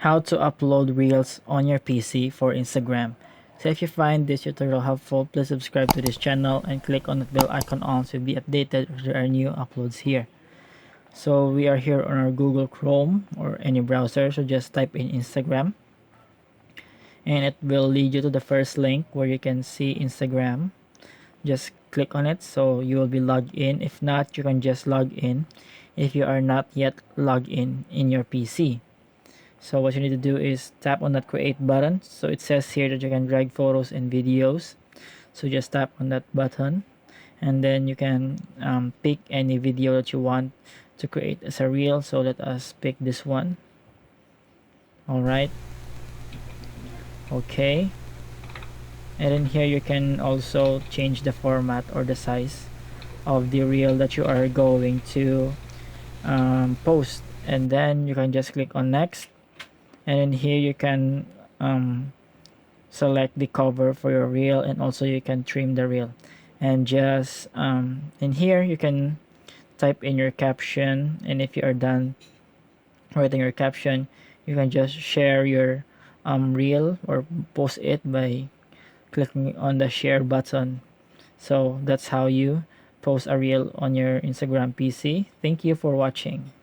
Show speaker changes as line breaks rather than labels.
how to upload reels on your PC for Instagram. So if you find this tutorial helpful, please subscribe to this channel and click on the bell icon on to be updated if there are new uploads here. So we are here on our Google Chrome or any browser, so just type in Instagram and it will lead you to the first link where you can see Instagram. Just click on it so you will be logged in. If not, you can just log in if you are not yet logged in your PC. So what you need to do is tap on that create button. So it says here that you can drag photos and videos. So just tap on that button and then you can pick any video that you want to create as a reel. So let us pick this one. Alright. Okay. And then here you can also change the format or the size of the reel that you are going to post, and then you can just click on next, and then here you can select the cover for your reel, and also you can trim the reel, and just in here you can type in your caption, and if you are done writing your caption you can just share your reel or post it by clicking on the share button. So that's how you post a reel on your Instagram PC. Thank you for watching.